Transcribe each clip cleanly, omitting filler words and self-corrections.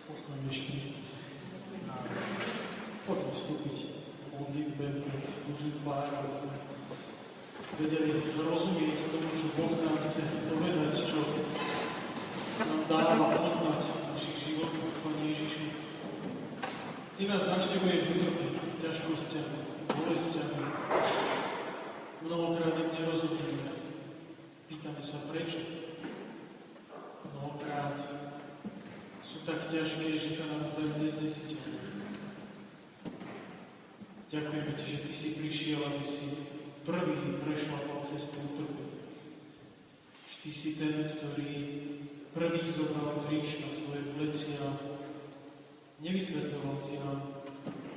Pochváľ Ježiš Kristus. Poďme vstúpiť v modlitbe pred Boží tvár, aby sme vedeli rozumieť tomu, čo Boh nám chce povedať, čo nám dáva poznať v našich životoch. Pane Ježišu, Ty nás navštevuješ útrpy, ťažkosťami, bolestiami. Mnohokrát im nerozumieme. Pýtame sa prečo. Mnohokrát sú tak ťažké, že sa nám zdajú neznesiteľné. Ďakujeme Ti, že Ty si prišiel, aby si prvý prešlapal cestu utrpenia. Ty si ten, ktorý prvý zobral kríž na svoje plecia. Nevysvetľoval si nám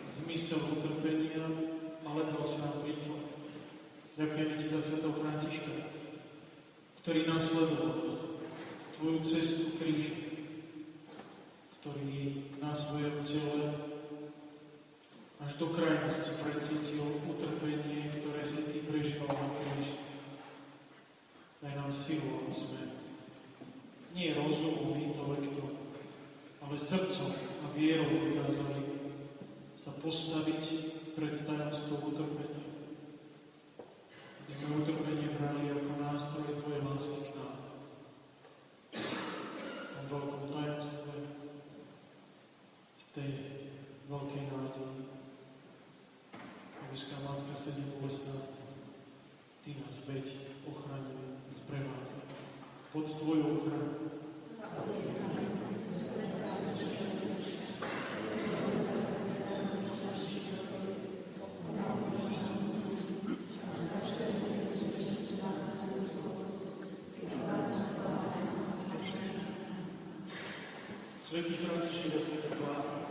zmysel utrpenia, ale dal si nám príklad. Ďakujeme Ti za svätého Františka, ktorý nasledoval Tvoju cestu kríža, ktorý na svojom tele až do krajnosti precítil utrpenie, ktoré si Ty prežíval na kríži. Daj nám silu, aby sme nie rozumom, intelektom, ale srdcom a vierou dokázali sa postaviť pred tajomstvom utrpenia. Aby sme utrpenie brali ako nástroj Tvojej lásky k nám. V tom veľkom tajomstve, v tej veľkej nádeji. Nebeská Matka sedí bolestná, Ty nás veď, ochraňuj a sprevádza. Pod Tvoju ochranu. Svätý František a svätá Klára.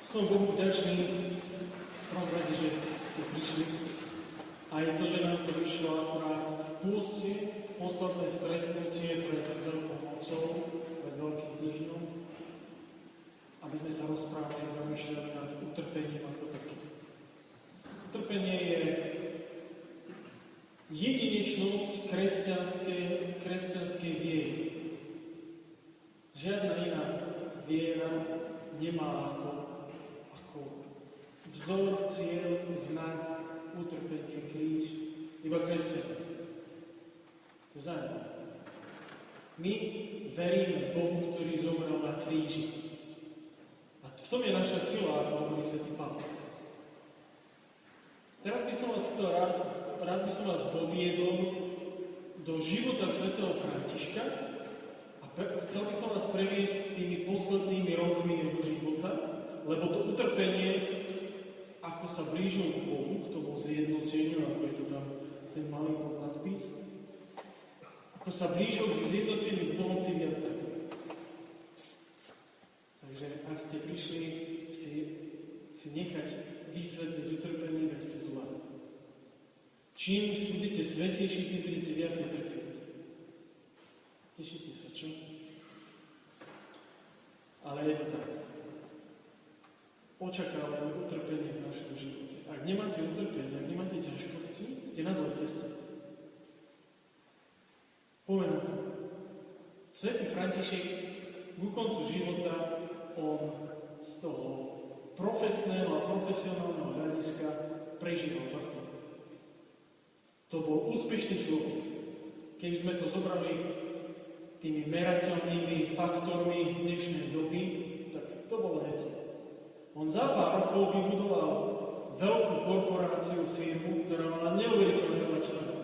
Som Bohu vďačný v prvom rade, že ste prišli. A je to, že nám to vyšlo akurát v pôste, posledné stretnutie pred Veľkou nocou, pred Veľkým týždňom, aby sme sa rozprávali a zamýšľali nad utrpením ako takým. Utrpenie je jedinečnosť kresťanskej viery. Žiadna iná viera nemá ako vzor, cieľ, znak, utrpenie, kríž, iba kresťania. To je zaujímavé. My veríme Bohu, ktorý zomrel na kríži. A v tom je naša sila, ako hovorí svätý Pavol. Teraz by som vás rád by som vás doviedol do života svätého Františka a chcel by som vás previesť tými poslednými rokmi jeho života, lebo to utrpenie, ako sa blížil k Bohu, k tomu zjednoteniu, ako je to tam ten malý podnadpis, ako sa blížil k zjednoteniu k Bohu, tým viac tak. Takže ak ste prišli si nechať vysvetliť utrpenie, tak ste zlá. Čím budete svätejší, tým budete viacej trpieť. Tešíte sa, čo? Ale je to tak. Očakávame utrpenie v našom živote. Ak nemáte utrpenie, ak nemáte ťažkosti, ste na zlej ceste. Poďme na to. Svätý František ku koncu života on z toho profesného a profesionálneho hľadiska prežíval vrchol. To bol úspešný človek. Keby sme to zobrali tými merateľnými faktormi dnešnej doby, tak to bolo niečo. On za pár rokov vybudoval veľkú korporáciu, firmu, ktorá mala neuveriteľné veľa členov.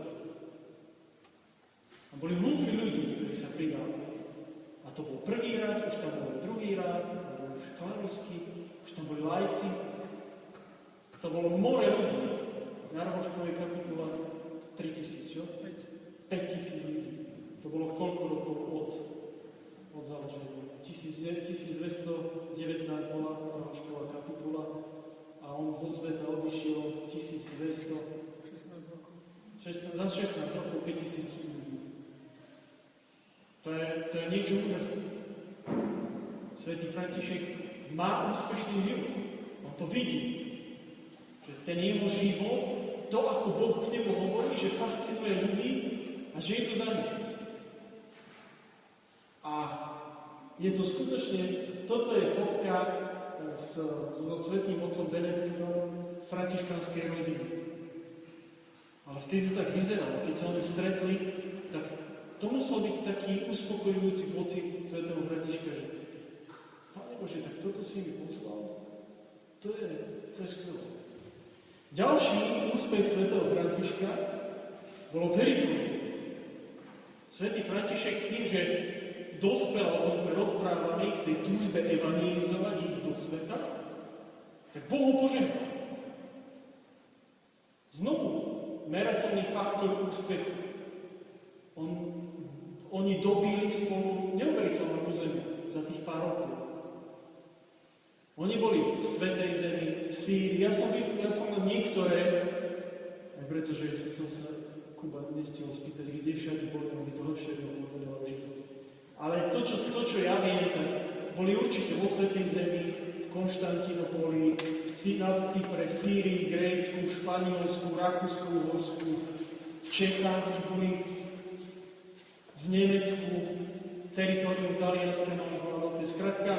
A boli húfy ľudí, ktorí sa pridali. A to bol prvý rád, už tam bol druhý rád, boli už klavisky, už tam boli lajci. To bolo more ľudí. Na Rohoškovej kapitule 3000, čo? 5000 ľudí. To bolo koľko rokov od založenia? 1219 bola Rohošková kapitula a on zo sveta odišiel 1200. 16 rokov. Za 16 rokov 5000 ľudí. To je niečo úžasné. Svätý František má úspešný život. On to vidí. Že ten jeho život, to ako Boh k nemu hovorí, že fascinuje ľudí a že je to za ním. A je to skutočne, toto je fotka so svätým otcom Benediktom františkanskej rodiny. Ale vtedy to tak vyzeralo, keď sa oni stretli, tak to musel byť taký uspokojujúci pocit svätého Františka, že Pane Bože, tak toto si mi poslal. To je skvelé. Ďalší úspech svätého Františka bolo teritorium. Svätý František tým, že dospel, o tom sme rozprávali, k tej túžbe evangelizovať, ísť do sveta, tak Boh ho požehnal. Znovu, merateľný faktor úspechu. Oni dobili spolu neuveriteľnú územie za tých pár rokov. Oni boli v Svätej Zemi, v Sýrii. Ja som len niektoré, aj pretože som sa Kuba nestihol spýtať, kde všade boli, aby to lepšie povedal. Ale to, čo ja viem, tak boli určite vo Svätej Zemi, v Konštantinopoli, na Cypre, v Sýrii, Grécku, Španielsku, Rakúsku, Uhorsku, v Čechách už boli, v Nemecku, teritorium Talianska nám zvládnuté. Skrátka,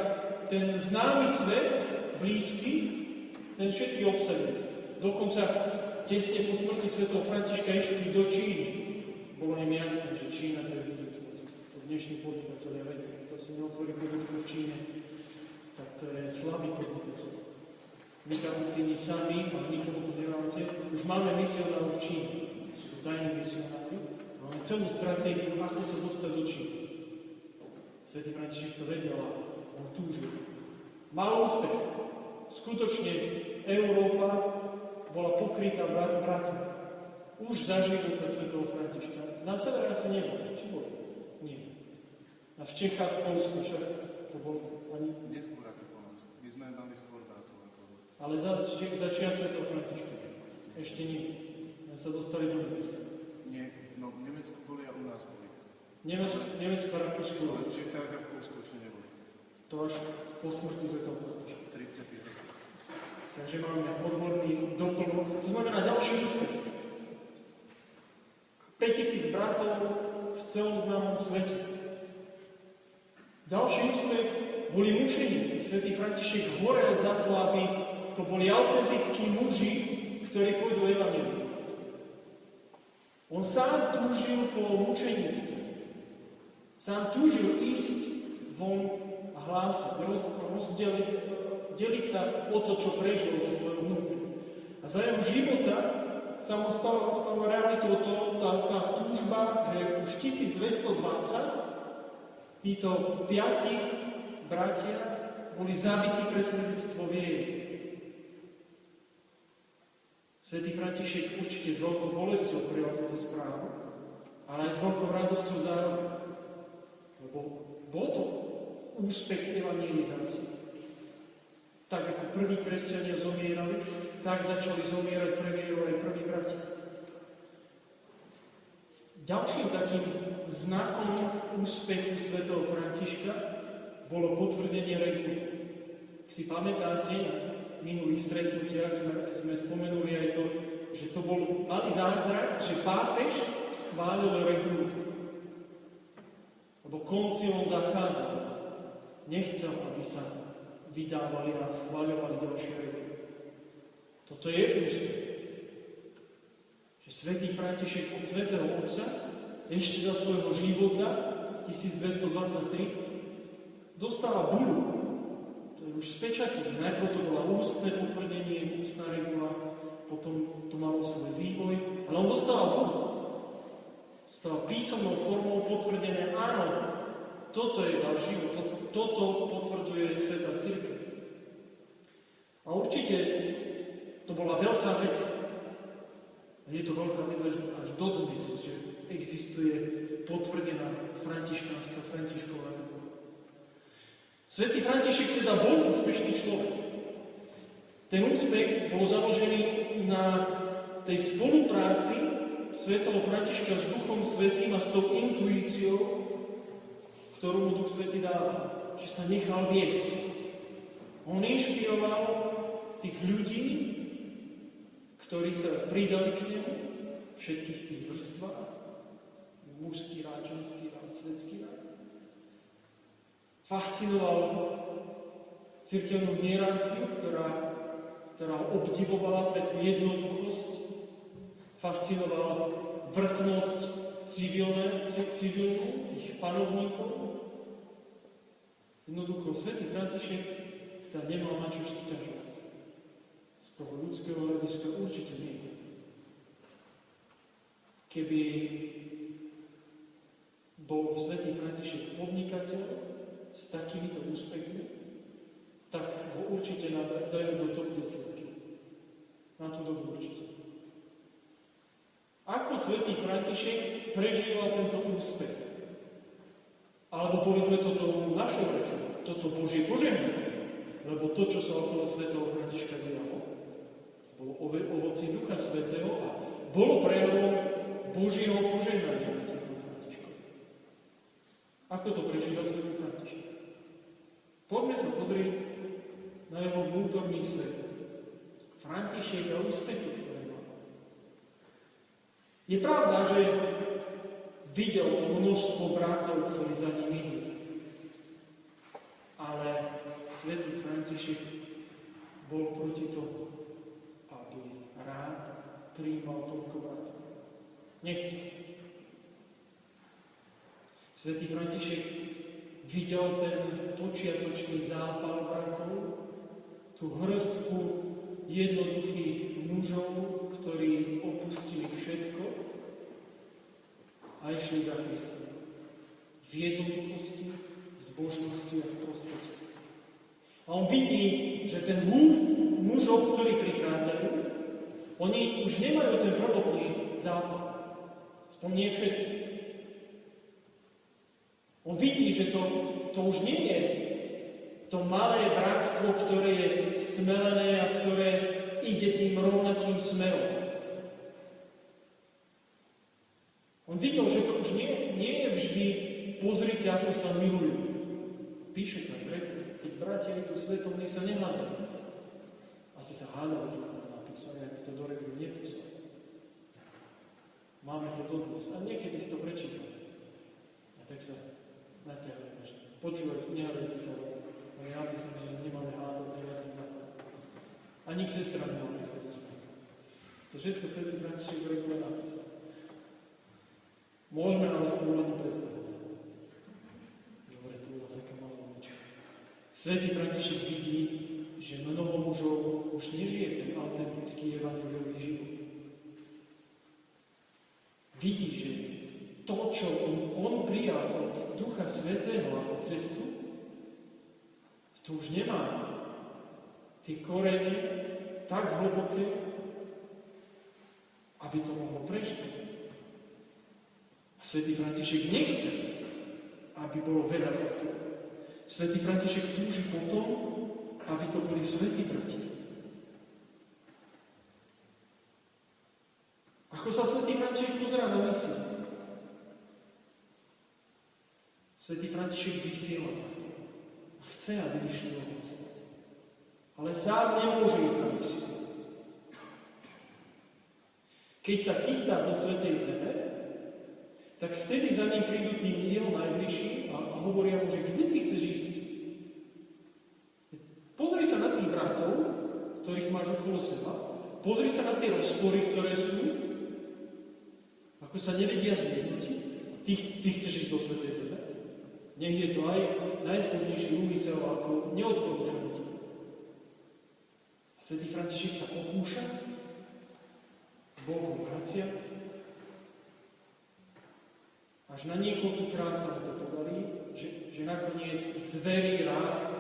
ten známy svet, blízky, ten všetky obsadili. Dokonca tesne po smrti svätého Františka išli do Číny. Bolo im jasné, že Čína to je budúcnosť. To dnešní podnikatelia vedia. Kto si neotvorí podniku v Číne, tak to je slabý podnikateľ. My kapucíni sami, ale nikomu to nedáte, už máme misionárov v Číne. Sú to tajní misionári. Máme celú stratégiu, ako sa dostať do Číny. Svätý František to vedel a on túžil. Mal úspech. Skutočne Európa bola pokrytá bratmi. Už za života svätého Františka. Na severe asi nebolo. Či bolo? Nie. A v Čechách, v Poľsku však to bolo ani... Neskôr ako po nás. My sme mali skôr bratov. Ale za čia svätého Františka. Ešte nie. My sa dostali do Nemecka. Nie, no v Nemecku boli a u nás boli. Nemecko a Rakúsko. Ale v Čechách a v Poľsku ešte neboli. To až po smrti svätého Františka. 30 rokov. Takže máme odborný doplnok. To znamená ďalší úspech. 5000 bratov v celom známom svete. Ďalší úspech boli mučeníci. Svätý František horel za to, aby to boli autentickí muži, ktorí pôjdu evangelizovať. On sám túžil po mučeníctve. Sám túžil ísť von a hlásať, deliť sa o to, čo prežil vo svojom vnútri. A za jeho života sa mu stalo realitou tá túžba, že už 1220 títo 5 bratia boli zabití pre svedectvo viery. Svätý František určite s veľkou bolesťou prijal túto správu, ale aj s veľkou radosťou zároveň. Lebo bol to úspech evangelizácie. Tak ako prví kresťania zomierali, tak začali zomierať pre vieru aj prví bratia. Ďalším takým znakom úspechu svätého Františka bolo potvrdenie reguly. Ak si pamätáte, minulých stretnutiach sme spomenuli aj to, že to bol malý zázrak, že pápež schválil regulu. Lebo koncilom zakázal. Nechcel, aby sa vydávali a schváľovali ďalšie reguly. Toto je úspech. Že svätý František od svätého Otca ešte za svojho života 1223 dostáva bulu. Už spečatili. Najprv to bola ústne potvrdenie, ústna regula, potom to malo svoj vývoj, ale on dostával Bohu. Dostával písomnou formou potvrdené, áno, toto je váš život, toto potvrdzuje Svätá Cirkev. A určite to bola veľká vec. A je to veľká vec až dodnes, že existuje potvrdená Františková regula. Svätý František teda bol úspešný človek. Ten úspech bol založený na tej spolupráci svätého Františka s Duchom Svätým a s tou intuíciou, ktorú mu Duch Svätý dáva, že sa nechal viesť. On inšpiroval tých ľudí, ktorí sa pridali k nemu, všetkých tých vrstvách, mužský rád, ženský rád, svetský rád. Fascinoval cirkevnú hierarchiu, ktorá obdivovala pre tú jednoduchosť, fascinovala vrchnosť civilnú tých panovníkov. Jednoducho, svätý František sa nemal na čo sťažovať. Z toho ľudského hľadiska určite nie. Keby bol svätý František podnikateľ s takýmito úspechmi, tak ho určite dajú do top 10. Na tú dobu určite. Ako svätý František prežíval tento úspech? Alebo povedzme toto našou rečou, toto Božie požehnanie, lebo to, čo sa okolo svätého Františka dialo, bolo ovocie Ducha Svätého a bolo prejavom Božieho požehnania na svätom Františkovi. Ako to prežíva svätý František? Poďme sa pozrieť na jeho vnútorný svet. František a úspechy, ktoré má. Je pravda, že videl to množstvo bratov, ktorí za ním idú. Ale svätý František bol proti tomu, aby rád prijímal toľko bratov. Nechce. Svätý František videl ten počiatočný zápal bratov, tú hrstku jednoduchých mužov, ktorí opustili všetko a išli za Kristom. V jednoduchosti, zbožnosti a v prostote. A on vidí, že ten húf mužov, ktorí prichádzajú, oni už nemajú ten prvotný zápal. Aspoň nie všetci. On vidí, že to už nie je to malé bratstvo, ktoré je stmelené a ktoré ide tým rovnakým smerom. On videl, že to už nie je vždy pozrite, ako sa milujú. Píše tam, keď bratia idú svetom, nech sa nehádajú. Asi sa hádali, keď to napísali, ako to do Rebiu nepísali. Máme to dodnes a niekedy si to prečítam. A tak sa natiahujeme, že počúvajte, nehádajte sa, ale ja myslím, že nemáme hádať, tak ja sa znamená. Ani k sestram nemáme chodiť. To všetko svätý František do Rebiu napísal. Môžeme nám spomínať predstaviť. Dobre, to bola taká malá niečo. Svätý František vidí, že mnoho mužov už nežije ten autentický evanjeliový život. Vidí, že to, čo on prijal od Ducha Svätého ako cestu, to už nemá tie korene tak hlboké, aby to mohlo prežiť. Svätý František nechce, aby bolo veľa bratov. Svätý František túži potom, aby to boli svätí bratia. Ako sa svätý František pozerá na misiu? Svätý František vysiela a chce, aby išli ohlasovať. Ale sám nemôže ísť na misiu. Keď sa chystá do svätej zeme, tak vtedy za ním prídu tí jeho najbližší a hovoria mu, že kde ty chceš ísť? Pozri sa na tých bratov, ktorých máš okolo seba. Pozri sa na tie rozpory, ktoré sú. Ako sa nevedia zjednotiť. Ty chceš ísť do svätej zeme. Nech je to aj najzbožnejší úmysel ako neodporúčaný. A svätý František sa pokúša. Boh ho vracia. Až na niekoľkýkrát sa to podarí, že nakoniec zverí rád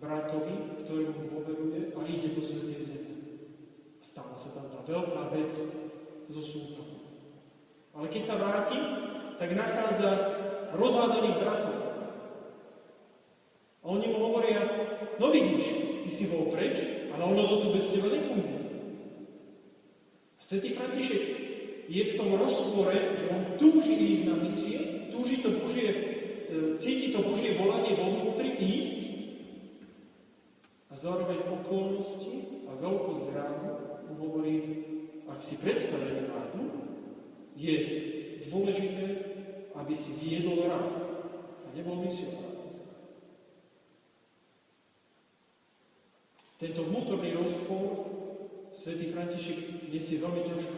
bratovi, ktorému dôveruje a ide do svätej zeme. A stáva sa tam tá veľká vec so sultánom. Ale keď sa vráti, tak nachádza rozhádaných bratov. A oni mu hovoria, no vidíš, ty si bol preč, ale ono to tu bez teba nefunguje. A svätý František je v tom rozpore, že on túži ísť na misie, túži to Božie, cíti to Božie volanie vo vnútri ísť a zároveň okolnosti a veľkosť rádu mu hovorí, ak si predstavený rádu, je dôležité, aby si viedol rád a nebol misionár. Tento vnútorný rozpor svätý František nesie veľmi ťažko.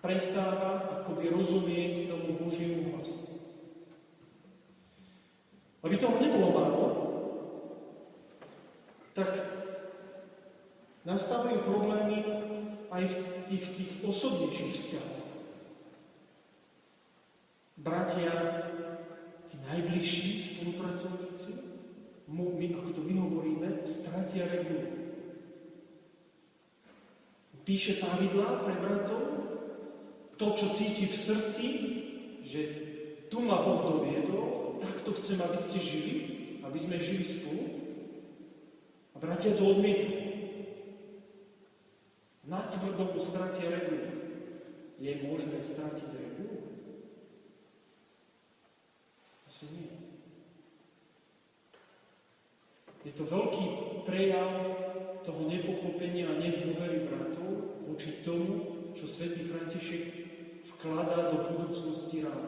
Prestáva akoby rozumieť tomu Božiemu hlasu. Aby toho nebolo málo, tak nastávajú problémy aj v tých osobnejších vzťahoch. Bratia, tí najbližší spolupracovníci, my, ako to my hovoríme, stratia regulu. Píše pravidlá pre bratov, to, čo cíti v srdci, že tu ma Boh doviedol, takto chcem, aby ste žili, aby sme žili spolu. A bratia to odmietli. Natvrdo mu stratia regulu. Je možné stratiť regulu? Asi nie. Je to veľký prejav toho nepochopenia a nedôvery bratov voči tomu, čo svätý František vkladá do budúcnosti rád.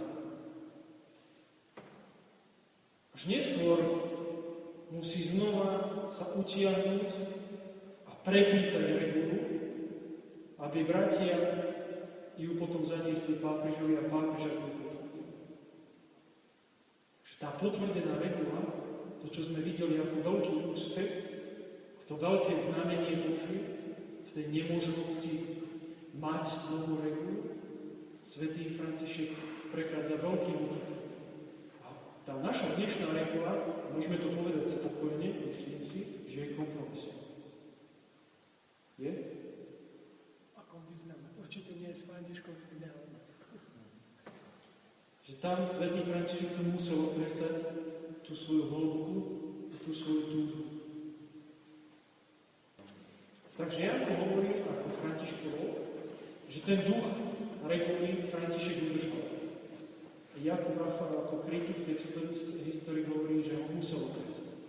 Až neskôr musí znova sa utiahnuť a prepísať regulu, aby bratia ju potom zaniesli pápežovi a pápeža ju potvrdil. Tá potvrdená regula, to, čo sme videli ako veľký úspech, to veľké znamenie Božie v tej nemožnosti mať novú regulu, svätý František prechádza veľkým útokom. A tá naša dnešná regula, môžeme to povedať spokojne, myslím si, že je kompromisom. Je? Ako význam? Určite nie je s Františkom ideálne. Že tam svätý František to musel okresať tú svoju hĺbku, tú svoju túžbu. Takže Janko hovorí, ako Františkovo, že ten duch reguly František udržal. Jakub Rafal ako kritik tej histórii hovorí, že ho musel okresať.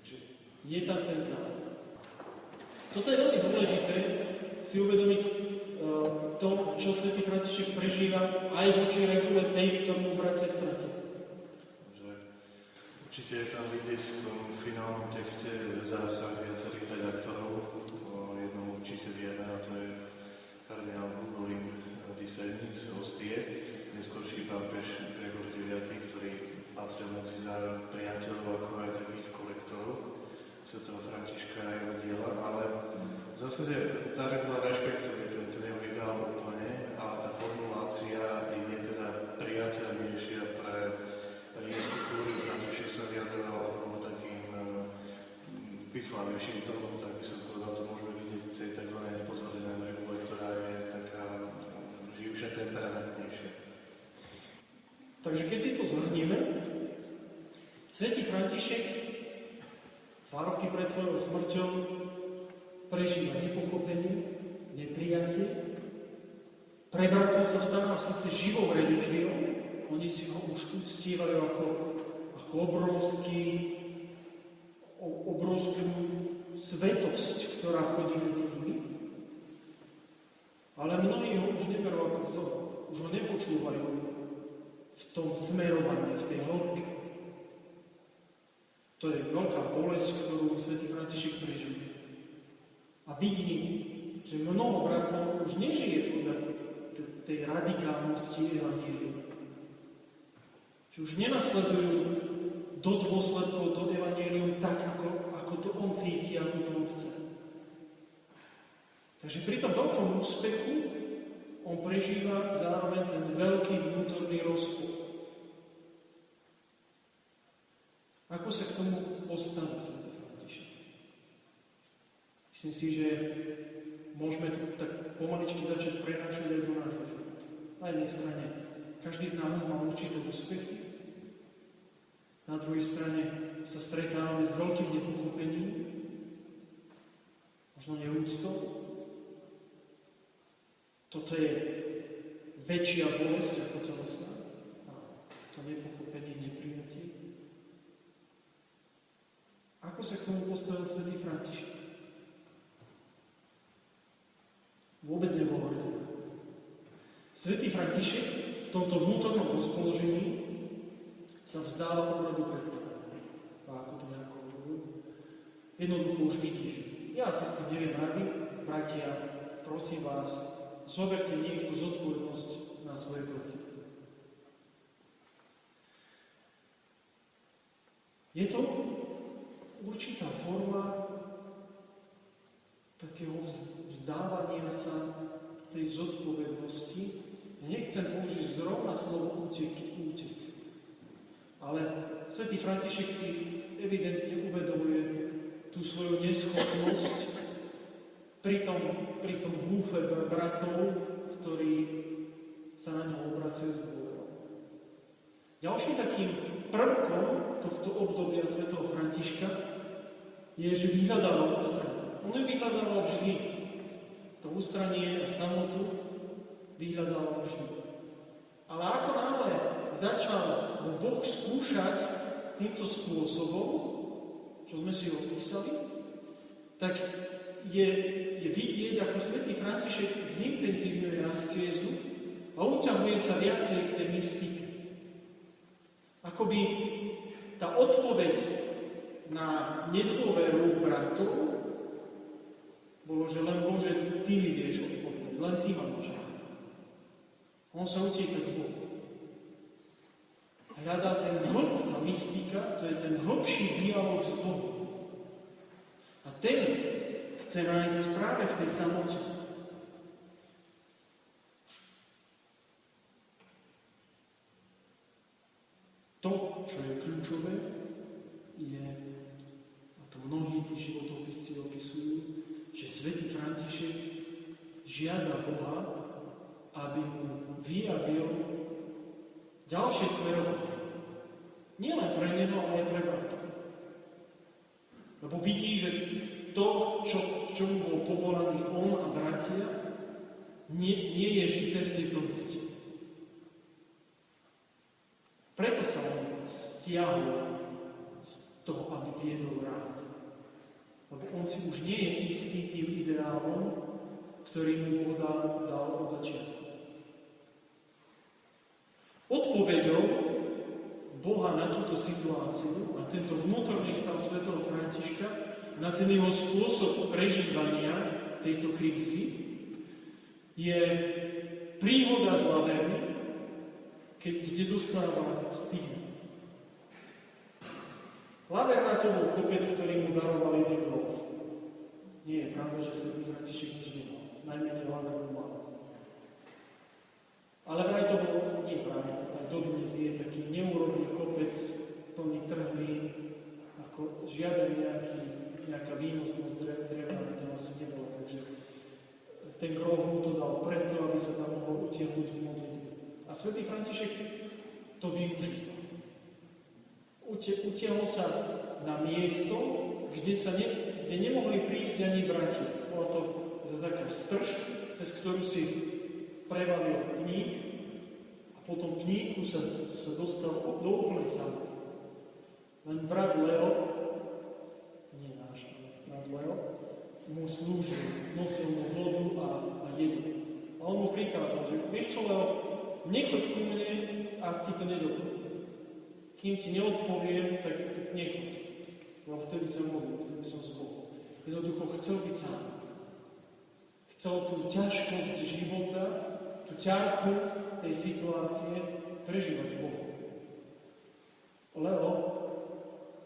Že je tam ten zázrak. Toto je veľmi dôležité si uvedomiť to, čo svätý František prežíva aj voči regule tej, ktorú bratia stratia. Určite je tam vidieť v tom finálnom texte zásah viacerých redaktorov. O jednom určite vieme, a to je kardinál Bugolin Diseni z Ostie, neskorší pápež Gregor IX, ktorý patril medzi priateľov ako aj takých kolektorov svätého Františka a jeho diela, ale v zásade tá regula rešpektuje tento jeho ideál úplne, ale tá formulácia je teda priateľnejšia pre kultúry. František sa vyjadroval ako takým vychválejším tónom, tak by som povedal, to môžeme vidieť v tej tzv. Nepotvrdenej regule, ktorá je taká živšia, temperamentnejšia. Takže keď si to zhrnieme, svätý František 2 roky pred svojou smrťou prežíva nepochopenie, neprijatie. Pre bratov sa stáva síce živou relikviou, oni si ho už uctívajú ako obrovskú svetosť, ktorá chodí medzi nimi. Ale mnohí ho už neberú ako vzor, už ho nepočúvajú v tom smerovaní, v tej hĺbke. To je veľká bolesť, ktorú svätý František prežíva. A vidí, že mnoho bratov už nežije podľa tej radikálnosti evanjelia. Že už nenasledujú do dôsledkov to evanjelium tak, ako to on cíti, ako to on chce. Takže pri tom veľkom úspechu on prežíva zároveň ten veľký vnútorný rozpor. Ako sa k tomu postaví svätý František? Myslím si, že môžeme to tak pomaličky začať prenášať aj do nášho života. Na jednej strane každý z nás má určité úspechy, na druhej strane sa stretávame s veľkým nepochopením, možno neúctou. Toto je väčšia bolesť ako telesná. A to nepochopenie, neprijatie. Ako sa k tomu postavil svätý František? Vôbec nehovoril. Svätý František v tomto vnútornom rozpoložení sa vzdáva obradu predstavenia. To ako to nejako hovoril. Jednoducho už vidíš. Ja si s tým neviem rady, bratia, prosím vás, zoberte niekto zodpovednosť na svoje pleci. Je to určitá forma takého vzdávania sa tej zodpovednosti. Ja nechcem použiť zrovna slovo útek. Ale svätý František si evidentne uvedomuje tú svoju neschopnosť pri tom húfe bratov, ktorí sa na ňo obracajú s dôverou. Ďalším takým prvkom tohto obdobia svätého Františka je, že vyhľadával ústranie. On ju vyhľadával vždy. To ústranie a samotu vyhľadával vždy. Ale ako náhle začal ho Boh skúšať týmto spôsobom, čo sme si opísali, tak je vidieť, ako svätý František zintenzívňuje askézu a uťahuje sa viacej k tej mystike. Akoby tá odpoveď na nedôveru bratov bolo, že len Bože, Ty mi vieš odpovedať, len Ty ma môžeš rád. On sa utieka k Bohu. Hľadá ten tá mystika, to je ten hlbší dialog s Bohom. A ten chce nájsť práve v tej samote. To, čo je kľúčové, je, a to mnohí tí životopisci opisujú, že svätý František žiada Boha, aby mu vyjavil ďalšie smerovanie. Nielen pre neho, ale aj pre bratov. Lebo vidí, že to, čomu bol povolaný on a bratia, nie je žité v tej plnosti. Preto sa on stiahol z toho, aby viedol rád. Lebo on si už nie je istý tým ideálom, ktorý mu Boh dal od začiatku. Odpoveďou Boha na túto situáciu, na tento vnútorný stav svätého Františka, na ten jeho spôsob prežívania tejto krízy, je príhoda z Laverny, kde dostáva stigmu. Laverna to bol kopec, ktorý mu daroval jeden grof. Nie je pravda, že svätý František nič nemal. Najmenej Lavernu mal. Ale vraj to bol, nie práve, aj dodnes je taký neúrodný kopec, plný trhlín, ako žiaden nejaká výnosnosť dreva by tam asi nebola. Takže ten grof mu to dal preto, aby sa tam mohol utiahnuť v modlitbe. A svätý František to využil. Utiahol sa na miesto, kde nemohli prísť ani bratia. Bola to taká strž, cez ktorú si prevalil pník a po tom pníku sa dostal do úplnej samoty. Len brat Leo, nie náš, brat Leo, mu slúžil, nosil mu vodu a jedu. A on mu prikázal, že vieš čo, Leo, nechoď ku mne, ak ti to nedovolí. Kým ti neodpoviem, tak nechoď. Lebo vtedy som modlil, vtedy som s Bohom. Jednoducho chcel byť sám. Chcel tú ťažkosť života, tú ťarchu tej situácie prežívať s Bohom. Leo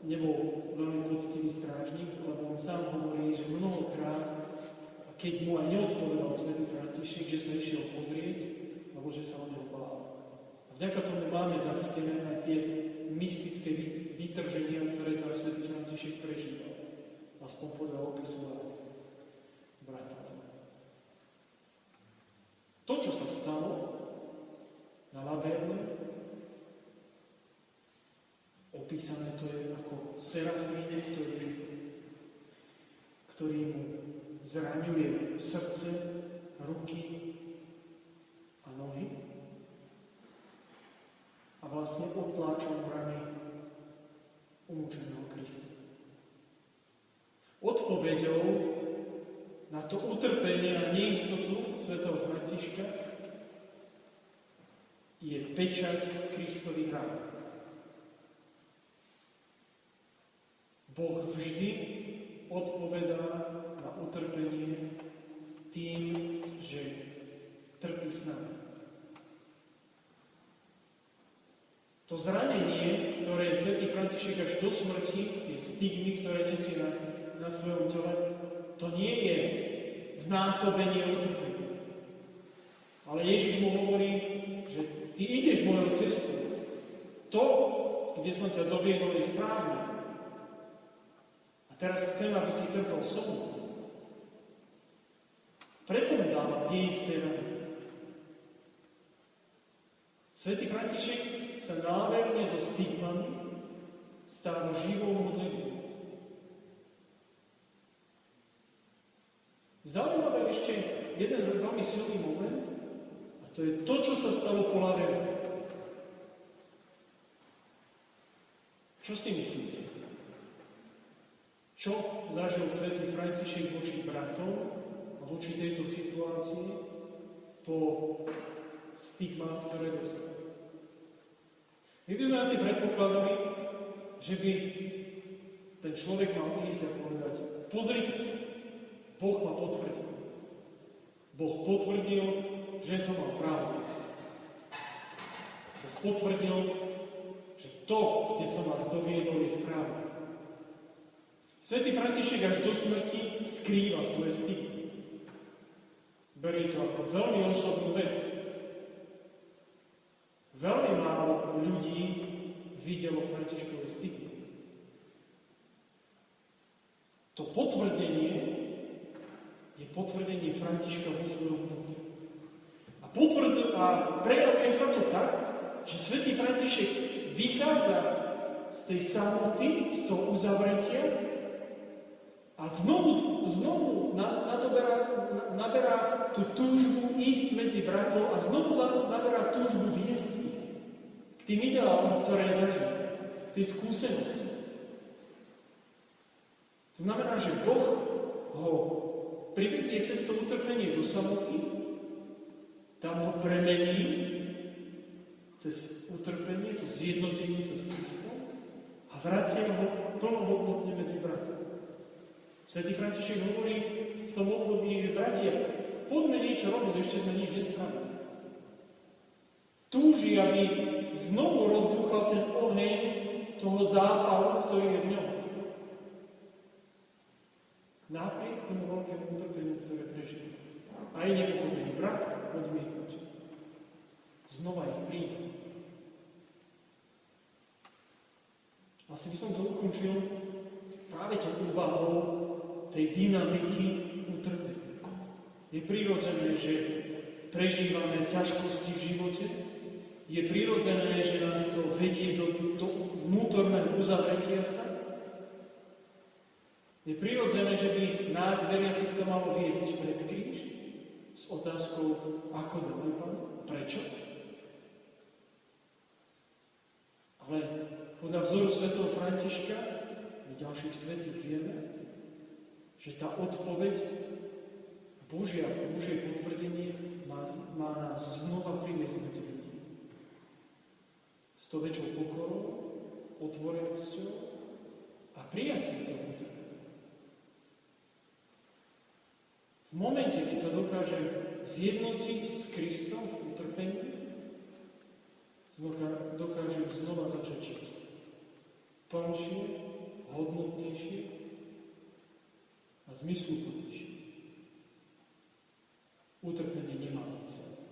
nebol veľmi poctivý strážnik, lebo on sám hovorí, že mnohokrát, keď mu aj neodpovedal svätý František, že sa išiel pozrieť, alebo že sa o neho bál. A vďaka tomu máme zachytené aj tie mystické vytrženia, ktoré tam svätý František prežíval. Aspoň podľa opisu brata. To, čo sa stalo na Laverne, opísané to je ako serafín, ktorý mu zraňuje srdce, ruky a nohy a vlastne odtláča rany umúčeného Krista. Odpoveďou na to utrpenie a neistotu svätého Františka je pečať Kristových rán. Boh vždy odpovedá na utrpenie tým, že trpí s nami. To zranenie, ktoré svätý František až do smrti, tie stigmy, ktoré nesie na svojom tele, to nie je znásobenie utrpenia. Ale Ježiš mu hovorí, že ty ideš mojou cestou. To, kde som ťa doviedol, je správne. A teraz chcem, aby si trpel so mnou. Preto mu dáva tie isté rady. Svätý František sa náverne so stigmami stáva živou modlitbou. Zaujímavé ešte jeden veľmi silný moment, a to je to, čo sa stalo po Lavere. Čo si myslíte? Čo zažil svätý František voči bratom a voči tejto situácii po stigmách, ktoré dostal? My by sme asi predpokladali, že by ten človek mal ísť a povedať: pozrite sa, Boh ma potvrdil. Boh potvrdil, že som mal pravdu. Boh potvrdil, že to, kde som vás doviedol, je správne. Svätý František až do smrti skrýva svoje stigmy. Berie to ako veľmi osobnú vec. Veľmi málo ľudí videlo Františkové stigmy. To potvrdenie je potvrdenie Františka vo svojom vnútri. A prejavuje sa to tak, že svätý František vychádza z tej samoty, z toho uzavretia a znovu naberá tú túžbu ísť medzi bratov a znovu naberá túžbu viesť ich k tým ideálom, ktoré zažil, k tej skúsenosti. Znamená, že Boh ho privedie cez to utrpenie do samoty, tam ho premení cez utrpenie, to zjednotenie sa s Kristom a vracia ho plnohodnotne medzi bratov. Svätý František hovorí v tom období, že bratia, poďme niečo robiť, ešte sme nič nespravili. Túži, aby znovu rozdúchal ten oheň toho zápalu, ktorý je v ňom. Napriek tomu veľkému utrpeniu, ktoré prežil. Aj nepochopení brat odmietnúť. Znova ich príjme. Asi by som to ukončil práve tou úvahou tej dynamiky utrpenia. Je prirodzené, že prežívame ťažkosti v živote. Je prirodzené, že nás to vedie do vnútorného uzavretia sa. Je prirodzené, že by nás veriacich to malo viesť pred kríž s otázkou, ako ďalej, Pane? Prečo? Ale podľa vzoru svätého Františka a ďalších svätých vieme, že tá odpoveď Božie potvrdenie má nás znova priviesť medzi ľudí. S to väčšou pokorou, otvorenosťou a prijatím toho utrpenia. V momente, keď sa dokážem zjednotiť s Kristom v utrpení, dokážem znova začať žiť. Plnšie, hodnotnejšie a zmysluplnejšie. Utrpenie nemá zmysel.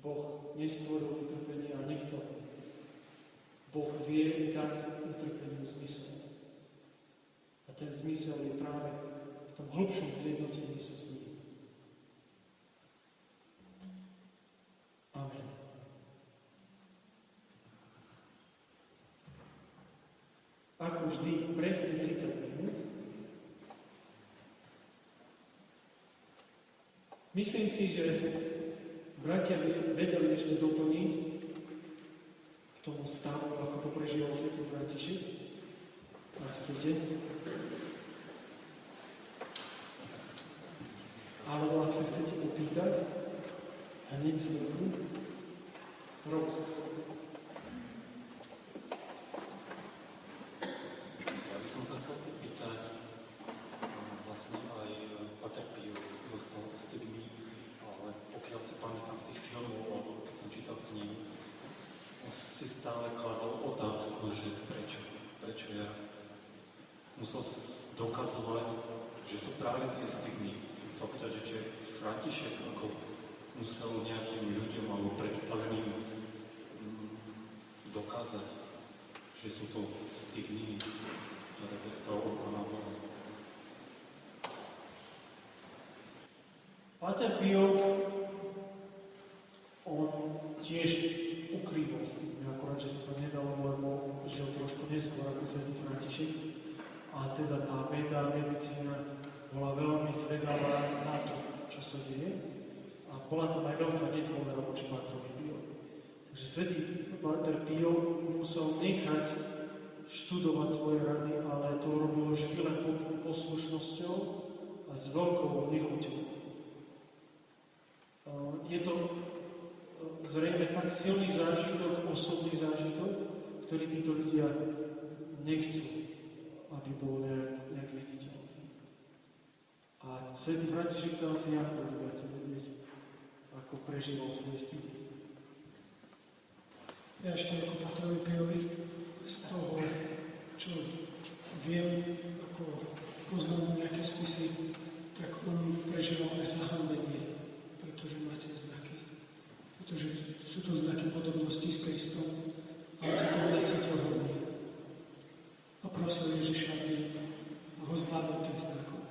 Boh nestvoril utrpenie a nechcel. Boh vie dať utrpeniu zmysel. A ten zmysel je práve v tom hlbšom zjednotení sa s ním. Amen. Ako vždy, presne 30 minút. Myslím si, že bratia vedeli ešte doplniť k tomu stavu, ako to prežíval svätý František. Ak chcete. Alebo ak sa chcete opýtať, hneď svetlu, Rob sa chce. Ja by som sa chcel opýtať, musel dokazovať, že sú práve tie stigmy. Chcem sa opýtať, že či František ako musel nejakým ľuďom alebo predstaveným dokázať, že sú to stigmy, ktoré dostal Pána Boha. Páter Pio, on tiež ukrýval stigmy, akorát, že sa to nedalo, lebo žil trošku neskôr ako svätý František. A teda tá veda, medicína bola veľmi zvedavá na to, čo sa deje. A bola tam aj veľká nedôvera voči Pátrovi Pio. Takže svätý Páter Pio musel nechať študovať svoje rany, ale to robil vždy len pod poslušnosťou a s veľkou nechuťou. Je to zrejme tak silný zážitok, osobný zážitok, ktorý títo ľudia nechcú, aby bol nejak viditeľný. A svätý František to asi ja to viac vedieť, ako prežíval svoj styl. Ja ešte ako Pátrovi Piovi z toho, čo viem, ako poznám nejaké spisy, tak on prežíval aj zahambenie, pretože má tie znaky. Pretože sú to znaky podobnosti s Kristom, ale sa to necítil hodný. A prosil Ježiša, aby ho zbavil tých znakov.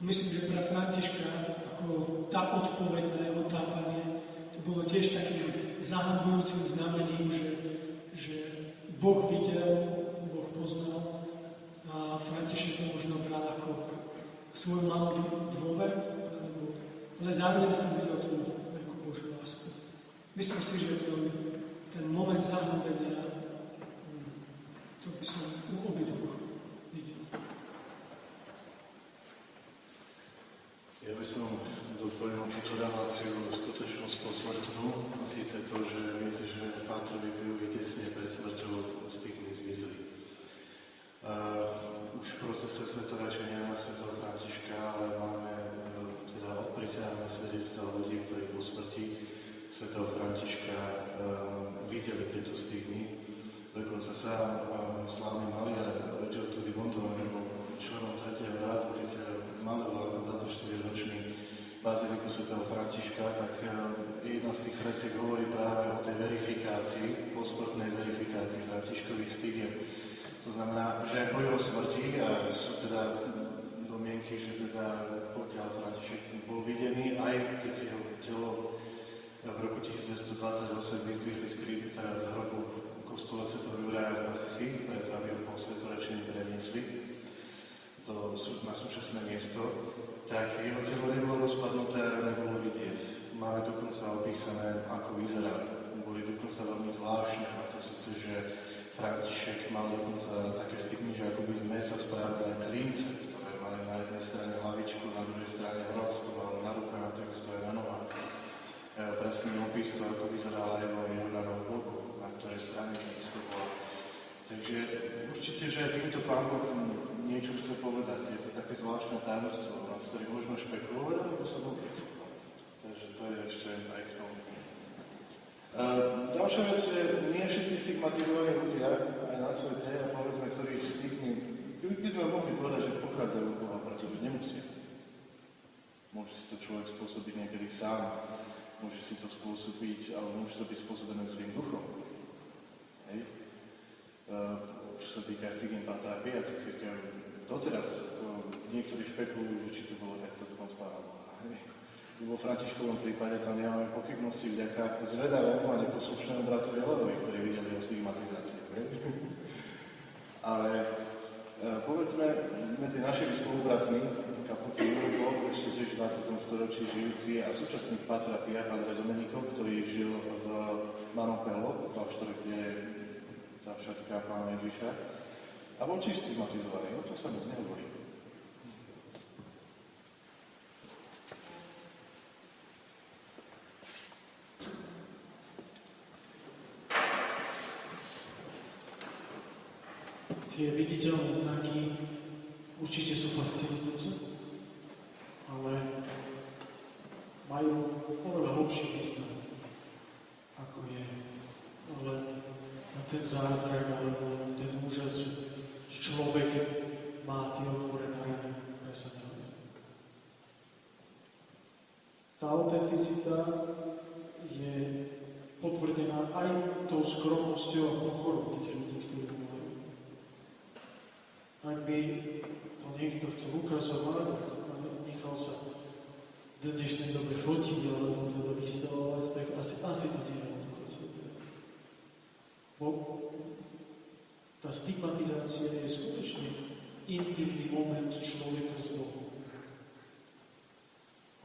Myslím, že pre Františka ako tá odpoveď na jeho tápanie, to bolo tiež takým zahambujúcim znamením, že Boh videl, Boh poznal a František to možno bral ako svoju malú dôveru, ale zároveň v tom videl tú veľkú Božiu lásku. Myslím si, že ten moment zahambenia, to by som u obidvoch videl. Ja by som doplnil túto reláciu skutočnosť posmrtnú, a síce to, že viete, že Pátrovi Piovi tesne pred smrťou stigmy zmizli. Už v procese svetorečenia svätého Františka, ale máme teda oprisiaľné svedectvá ľudí, ktorí po smrti svätého Františka videli tieto stigmy. Dokonca sa slávny maliar Giotto di Bondone bol členom 3. rádu, keď maloval 24-ročný baziliku svätého Františka, tak jedna z tých fresiek hovorí práve o tej verifikácii, posmrtnej verifikácii Františkových stigiem. To znamená, že po jeho smrti, a sú teda domienky, že teda pokiaľ František bol videný, aj keď jeho telo v roku 1228 vyzdvihli z hrobu kostola svätého Juraja v Assisi, preto aby ho po svetorečení preniesli na súčasné miesto, tak jeho telo nebolo rozpadnuté a nebolo vidieť. Máme dokonca opísané, ako vyzerá. Boli dokonca veľmi zvláštne, a to síce, že František mal dokonca také stigmy, že ako by sme sa správali na klince, ktoré mali na jednej strane hlavičku, na druhej strane hrot, to malo na rukách a takisto aj na nohách. Presný opis to, ako vyzerala jeho ranou v boku, na ktorej strane takisto bola. Takže určite, že týmto Pán Boh niečo chce povedať. Je to také zvláštne tajomstvo, nad ktorým môžeme špekulovať, alebo sa modliť. Takže to je ešte aj k tomu. Ďalšia vec je, nie všetci stigmatizovaní ľudia, aj na svete, a povedzme, ktorých stigmy, by sme mohli povedať, že pochádzajú od Boha, pretože nemusia. Môže si to človek spôsobiť niekedy sám, môže si to spôsobiť, ale môže to byť spôsobené svojím duchom. Hej? Čo sa týka stigmy Pátra Pia, tak doteraz niektorí špekulujú, či to bolo tak celkom z Pána Boha. Vo Františkovom prípade tam nemáme pochybnosti vďaka zvedavému a neposlušnému bratovi Levovi, ktorí videli o stigmatizácii. Ale povedzme, medzi našimi spolubratmi, kapucín bol ešte tiež v 20. storočí žijúci a súčasník Pátra Pia, Padre Dominikov, ktorý žil v Manompello, v kláštore, kde je tá všetká Pána Ježiša, a bol tiež stigmatizovaný. O tom sa moc nehovorí. Tie viditeľné znaky určite sú fascinujúce, ale majú oveľa hlbší význam, ako je len ten zázrak alebo ten úžas, že človek má tie otvorené rany pre sa nehodí. Tá autenticita je potvrdená aj tou skromnosťou a pokorou tých ľudí, ktorí to majú. Ak by to niekto chcel ukazovať, nechal sa do dnešnej dobe fotiť, alebo to vystavovať, tak asi to nie je Ducha Svätého. Bo tá stigmatizácia je skutočne intimný moment človeka s Bohom.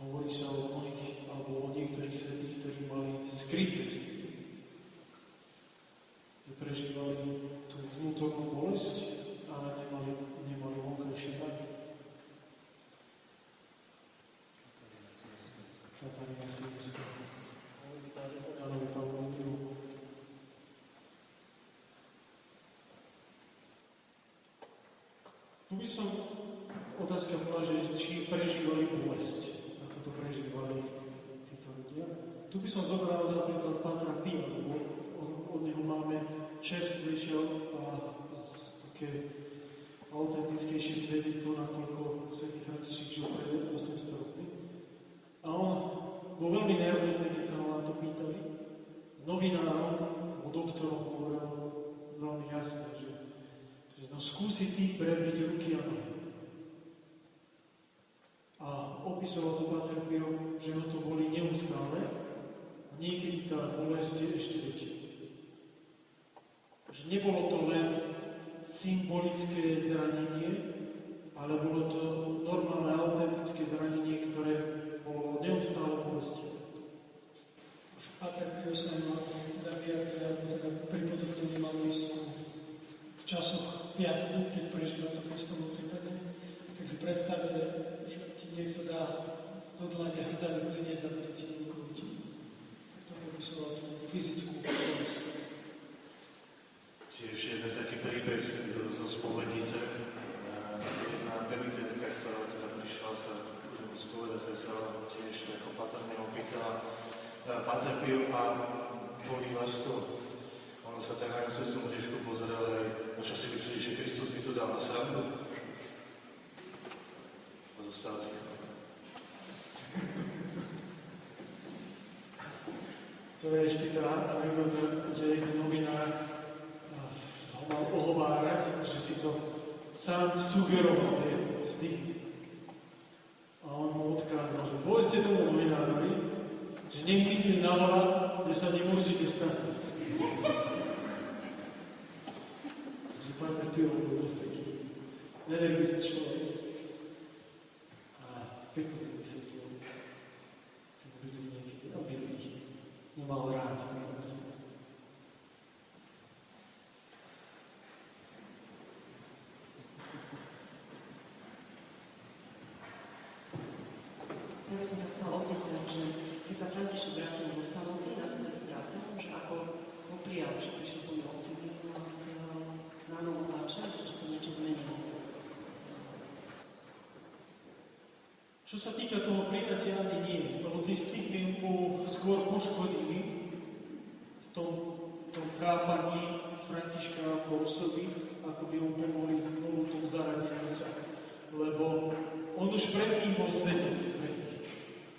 Hovorí sa o mnohých, alebo o niektorých svätých, ktorí mali skryté stigmy. Že prežívali tú vnútornú bolesť, ale nemali vonkajšie rany. Katarína Sienská. Hovorí sa o Jánovi Pavlovi II. Tu by som otázka bola, že či prežívali bolesť. Ako to prežívali títo ľudia. Tu by som zobral za napríklad Pátra Pia, lebo od neho máme čerstvejšie a také autentickejšie svedectvo, nakoľko svätý František žil pred 800 rokmi. A on bol veľmi nervózny, keď sa ho na to pýtali. Novinárom, doktorom hovoril veľmi jasne, že no skúsi ty prebiť ruky a nohy. A opisoval to Páter Pio, že ho to boli neustále a niekedy tá bolesť je ešte väčšia. Že nebolo to len symbolické zranenie, ale bolo to normálne, autentické zranenie, ktoré bolo neustále bolestivé. Už Páter Pio sa mal pripodobne mal ísť v časoch piatku, keď prežíval to Kristovo utrpenie. Tak si predstavte, že ti niekto dá do dlane hrdzaný plynie za ti ukrúti. To popisoval tú fyzickú bolesť. Tiež jeden taký príbeh zo spovednice. Jedna penitentka, ktorá teda prišla sa spovedať, sa tiež ako patrne opýtala Páter Pio, a bolí vás to? Ona sa tak aj cez tú mriežku pozerala aj, no čo si myslíš, že Kristus by tu dal na srandu? A zostala ticho. To je ešte tá príroda, že jeden novinár ho mal ohovárať, že si to sám sugeroval tie stigmy. A on mu odkázal, že povedzte tomu novinárovi, že nech myslí na Boha, že sa ním určite stane. Že Páter Pio bol dosť taký energický človek. A pekne to vysvetlil. Tým ľuďom niekedy, aby ich nemal rád. Ja by som sa chcela opýtať, že keď sa František vrátil zo samoty na smrť brata, že ako ho prijal, že prišiel tomu optimizmu a chcel na novo začať, že sa niečo zmenilo. Čo sa týka toho prijatia, ani nie, lebo tie stigmy mu skôr poškodili v tom chápaní Františka ako osoby, ako by mu pomohli znovu tomu zaradeniu sa. Lebo on už predtým bol svetec pre nich.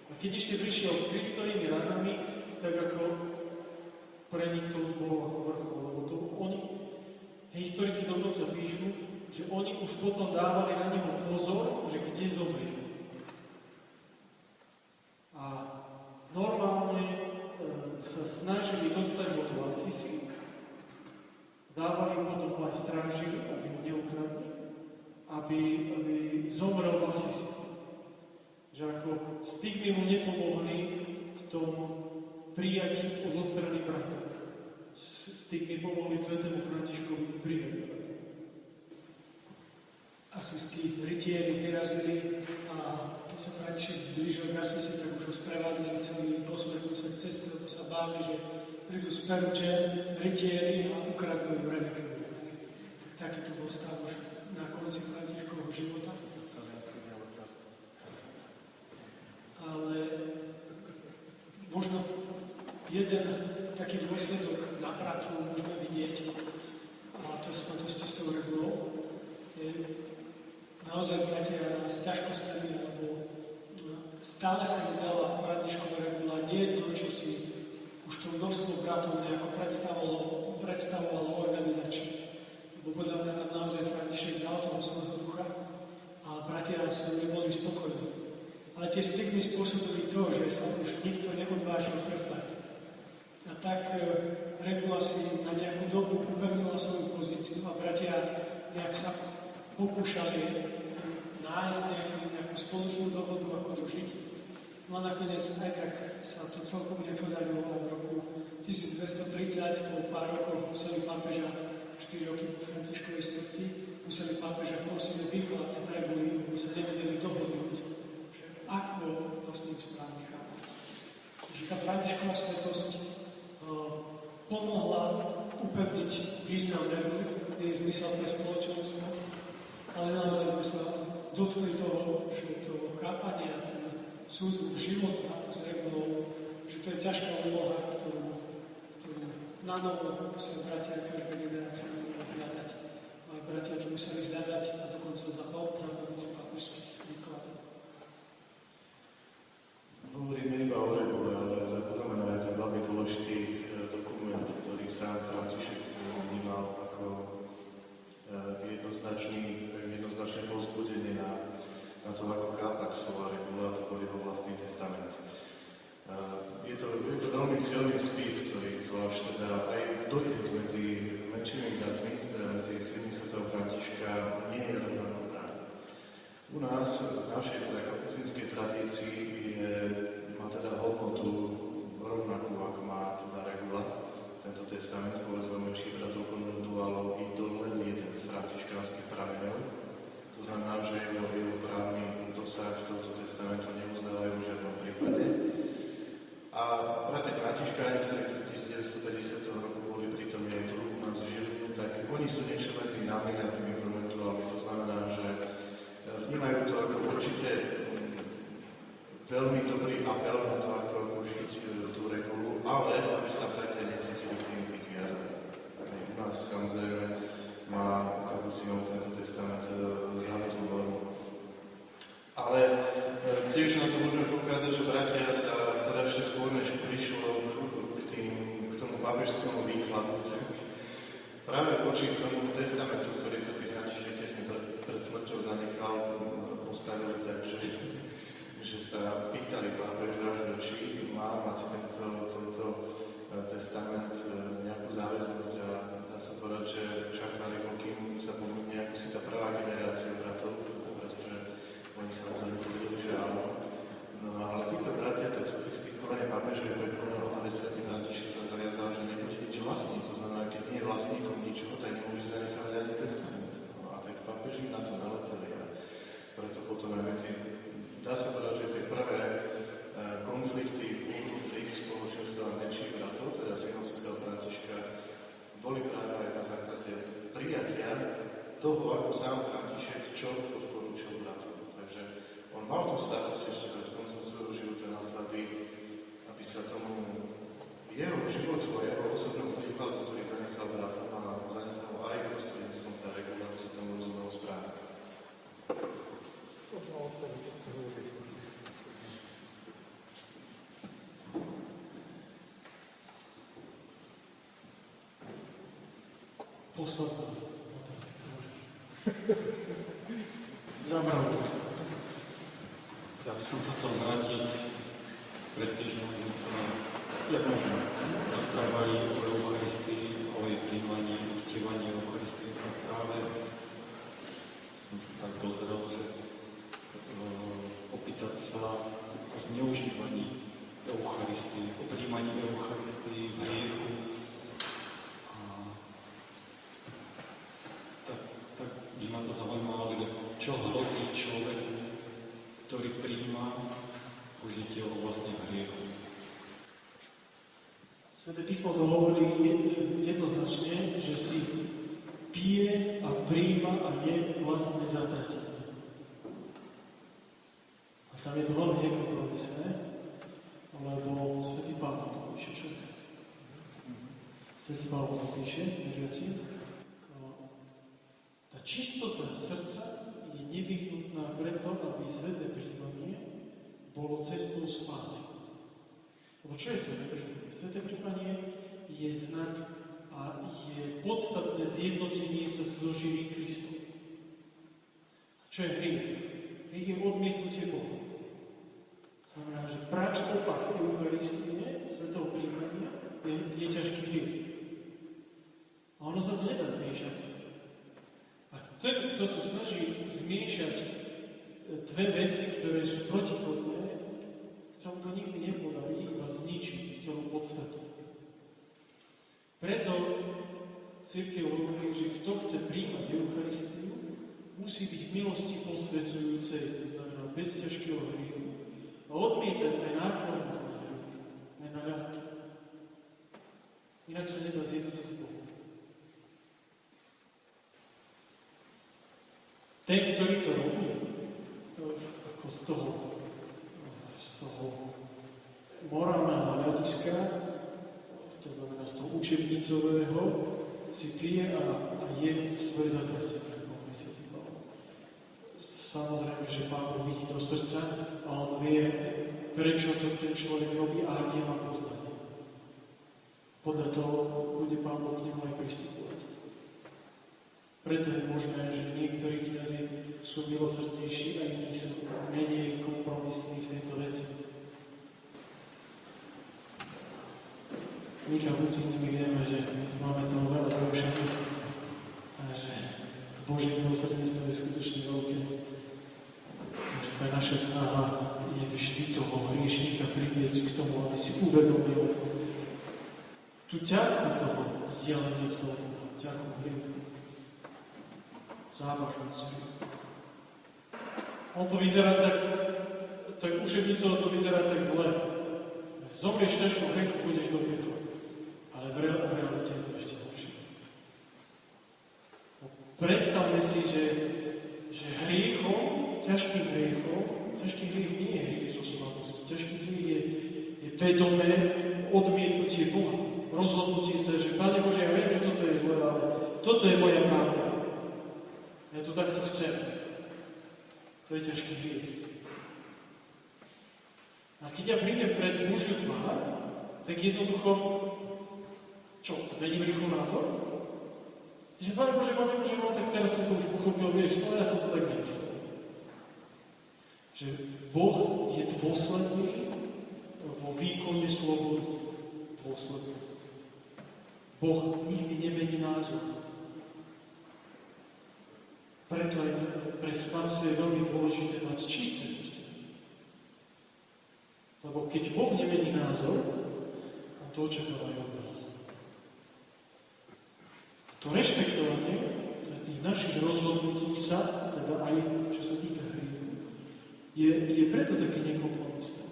A keď ešte prišiel s Kristovými ranami, tak ako pre nich to už bolo ako vrchol, lebo to oni, historici dokonca píšu, že oni už potom dávali na neho pozor, že kde zomrie. A normálne sa snažili dostať ho do Asisi, dávali mu potom aj strážili, aby ho neukradli, aby zomrel v Asisi. Že ako stigmy mu nepomohli v tom prijatí zo strany brata. Stigmy pomohli svätému Františkovi prijať brata. Asijskí rytieri vyrazili a keď sa František blížil k Asisi, tak už ho sprevádzali celý posvetnú sa cestu, lebo sa báli, že prídu z Peruče rytieri a ukradnú im relikviu. Taký to bol stav už na konci Františkovho života. Ale možno jeden taký dôsledok návratu môžeme vidieť, a to ste s tou regulou, stále sa mi zdala Františkova regula nie to, čo si už to množstvo bratov nejako predstavovalo organizačne. Lebo podľa mňa tam naozaj František dal toho svojho ducha a bratia s ním neboli spokojní. Ale tie stigmy spôsobili to, že sa už nikto neodvážil trfať. A tak regula si na nejakú dobu upevnila svoju pozíciu a bratia nejak sa pokúšali nájsť nejakú spoločnú dohodu, ako to žiť. No a nakoniec aj tak sa to celkom nepodarilo a v roku 1230 po pár rokov museli pápeža 4 roky po Františkovej smrti, museli pápeža prosiť výklad reguly, aby sa nevedeli dohodnúť, že ako vlastne správne chápať. Takže tá Františková svetosť pomohla upevniť význam reguly, jej zmysel pre spoločenstvo, ale naozaj sme sa dotkli toho, že to chápanie a ten súzvuk života s regulou, že to je ťažká úloha, ktorú na novo musia bratia každej generácie hľadať. Aj bratia to museli hľadať a dokonca za pomoc pápežských výkladov. Hovoríme iba o regule, ale zabudáme na jeden veľmi dôležitý dokument, ktorý sám František vnímal ako jednoznačné povzbudenie na to, ako chápať slova regula, to bol jeho vlastný testament. Je to veľmi silný spis, ktorý zvlášť teda aj dodnes medzi menšími bratmi, teda medzi 7 svätého Františka, nie je rovnako brány. U nás, v našej kapucínskej tradícii, má teda hodnotu rovnakú, ako má teda regula, tento testament, povedzme menších bratov konventuálov, i to len jeden z františkánskych prameňov. To znamená, že jeho právny dosah tohto testamentu neuznávajú v žiadnom prípade. A bratia Františkáni, ktorí v 1950 roku boli pritom aj tu u nás žili, tak oni sú niečo medzi nami a tými konventuálmi. To znamená, že vnímajú to ako určite veľmi dobrý apel na to, ako žiť tú regulu, ale aby sa bratia necítili tým byť viazaní. U nás samozrejme má kapucínov tento testament záväznú normu. Ale tiež na to môžeme poukázať, že bratia sa teda ešte skôr, než prišlo k tomu pápežskému výkladu, práve voči tomu testamentu, ktorý sa pri František tesne pred smrťou zanechal, postavili tak, že sa pýtali pápeža, či má mať tento testament nejakú záväznosť a dá sa povedať, že čakali, pokým sa pomôže ako si tá prvá generácia bratov, pretože oni sa rozhodli, že áno. No ale títo bratia, to sú z tých prvých pápežov, prekonaného hlavne svätý František sa zaviazal, že nebude nič vlastní. To znamená, keď nie je vlastníkom ničoho, tak nemôže zanechať ani testament. No a tak pápeži na to naleteli a preto potom aj medzi, dá sa povedať, že tie prvé konflikty vnútri spoločenstva menších bratov, teda synov svätého Františka, boli práve aj na základe prijatia toho, ako sám František, čo odporúčil bratov. Takže on mal tú starosť ešte pred koncom svojho života na to, aby sa tomu jeho životu a jeho osobnom príkladu, ktorý zanechal bratom a zanechal aj prostredníctvom tá regula, aby sa tomu rozumel správne. Posledná otázka. Zabralo. Ja by som sa chcel vrátiť pred týždňom, sme rozprávali o Eucharistii, o jej príjmaní, uctievaní Eucharistie. A práve som sa tak dozrel, že opýtať sa o zneužívaní Eucharistie, o príjmaní Eucharistii, hriechu. Tak by ma to zaujímalo, že čo hrozí človeku, ktorý prijíma Božie telo vlastne hriechu. Sväté písmo to hovorí jednoznačne, že si pije a prijíma a je vlastne zatratenie. A tam je to veľmi nekompromisné, lebo svätý Pavol to píše, čo? Svätý Pavol to píše, veriaci. Tá čistota srdca je nevyhnutná preto, aby sväté prijímanie bolo cestou spásy. Lebo čo je sväté príjmanie? Sväté príjmanie je znak a je podstatné zjednotenie sa so živým Kristom. Čo je hriech? Hriech je odmietnutie Boha. Znamená, že pravý opak Eucharistie, svätého príjmania, je ťažký hriech. A ono sa to nedá zmiešať. A ten, kto sa snaží zmiešať dve veci, ktoré sú protichodné, sa mu to nikdy nepodarí, iba zničí celú podstatu. Preto cirkev hovorí, že kto chce príjmať Eucharistiu, musí byť v milosti posvedzujúcej, to znamená bez ťažkého hriechu, a odmietať aj náklonnosť na hriech, aj na ľahké. Inak sa nedá zjednotiť s Bohom. Ten, ktorý to robí, ako z toho morálneho hľadiska, to znamená z toho učebnicového, si pije a je svoje zatratené. Samozrejme, že Pán Boh vidí do srdca a on vie, prečo to ten človek robí a kde má poznanie. Podľa toho bude Pán Boh k nemu aj pristupovať. Preto je možné, že niektorí kňazi sú milosrdnejší a iní sú menej kompromisní v tejto veci. My kapucíni vieme, že máme tam veľa povšetných a že Božie milosrdenstvo je skutočne veľké. Takže tá naša snaha je vždy toho hriešníka priviesť k tomu, aby si uvedomil tú ťarku toho vzdialenia sa od toho, ťarku hriechu. Závažnosť hriechu. On to vyzerá tak učebnicovo to vyzerá tak zle. Zomrieš ťažko hriechu, pôjdeš do piekla. Ale v realite je to ešte horšie. Predstavme si, že hriechom, ťažký hriech nie je hriech zo slabosti. Ťažký hriech je vedomé odmietnutie Boha. Rozhodnutie sa, že Pane Bože, ja viem, že toto je zlé, ale toto je moja pravda. Ja to takto chcem. To je ťažký hriech. A keď ja prídem pred Božiu tvár, tak jednoducho čo? Zmením rýchlo názor? Že Pane Bože, no tak teraz som to už pochopil, vieš, no ja som to tak nemyslel. Že Boh je dôsledný vo výkone slobody. Dôsledný. Boh nikdy nemení názor. Preto aj pre spásu je veľmi dôležité mať čisté srdce. Lebo keď Boh nemení názor, on to očakáva aj od nás. To rešpektovanie tých našich rozhodnutí sa, teda aj čo sa týka hriechu, je preto také nekompromisné.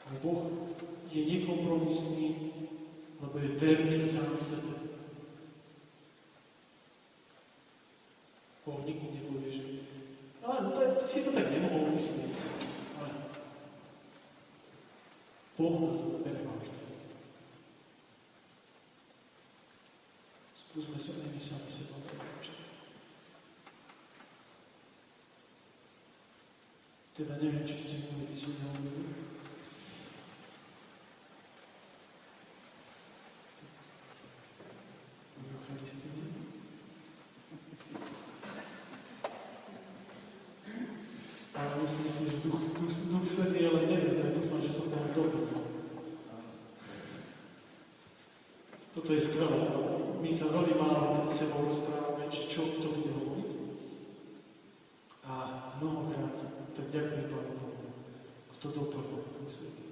A Boh je nekompromisný, lebo je verný sám sebe. Boh nikdy nepovie, že si to tak nemohol myslieť. Ale Boh nás berie vážne. Skúsme sa aj my sami sebou naučiť. Teda neviem, či ste minulý týždeň hovorili. Eucharistii. Ale myslím si, že Duch Svätý, ale neviem, ja dúfam, že som tam dobrý. Toto je skvelé. My sa veľmi málo medzi sebou rozprávame, čo kto bude hovoriť. A mnohokrát tak ďakujem Pánu Bohu, kto doplňuje Duch Svätý.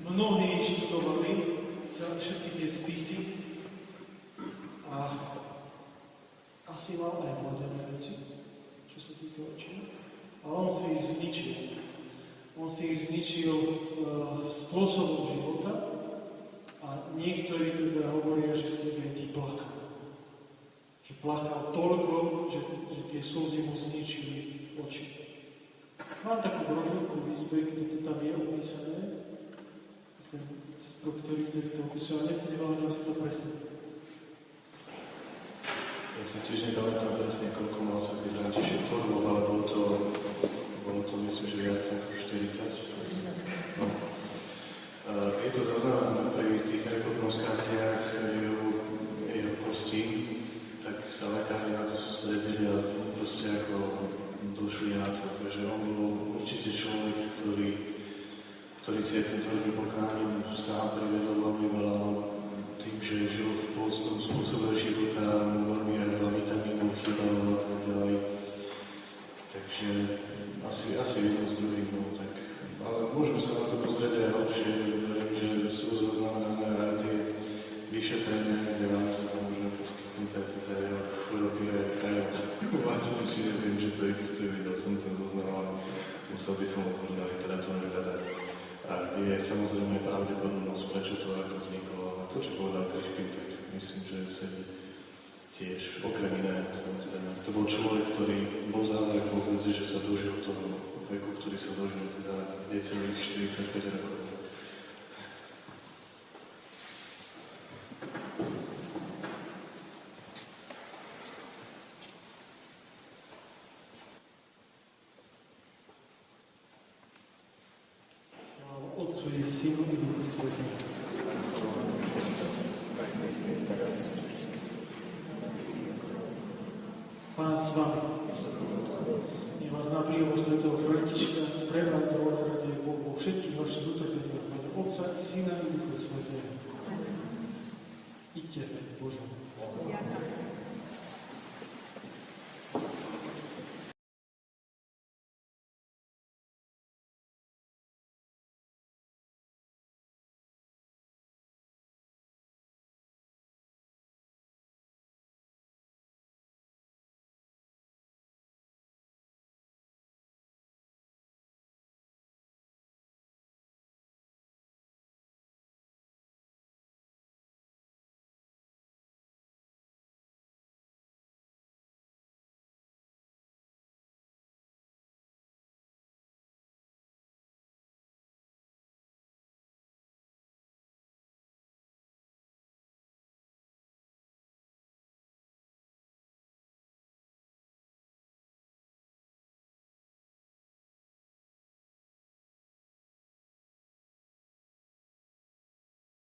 Mnohí študovali všetky tie spisy a asi mal aj mladené veci, čo sa týka očí. A on si ich zničil. On si ich zničil spôsobom života a niektorí teda hovoria, že si vedí plakal. Že plakal toľko, že tie slzy mu zničili oči. Mám takú brožúrku v izbe, kde tam je opísané, ktorý to opisuje, ale nevedel si to presne. Ja si tiež nepamätám presne, koľko mal sa tých František formov, ale bolo to myslím, že viac ako 40. No. Je to zaznamenané pri tých rekognoskáciách jeho kostí, tak sa lekári na to sústredili a proste ako došli na to. Takže on bol určite človek, ktorý si aj tým tvrdým pokáním sám privedol veľmi veľa tým, že žil v pôstnom spôsobe života, veľmi aj veľa vitamínov chýbalo a tak ďalej. Takže asi jedno z druhým, no tak. Ale môžeme sa na to pozrieť aj lepšie, verím, že sú zaznamenané aj tie vyšetrenia, kde vám to môžeme poskytnúť aj teda jeho choroby aj uvádzame, čiže viem, že to existuje, videl som ten zoznam, ale musel by som možno na literatúre hľadať. A je samozrejme pravdepodobnosť, prečo to ako vzniklo, a to, čo povedal Krišpín, tak myslím, že sedí tiež okrem iného, samozrejme. To bol človek, ktorý bol zázrak vôbec, že sa dožil toho veku, ktorý sa dožil teda necelých 45 rokov. Otcu i Synu i Duchu Svätému. Pán s vami. Nech vás na príhovor svätého Františka sprevádza a ochraňuje Boh vo všetkých vašich utrpeniach, mene Otca i Syna i Ducha Svätého. Iďte, Bože.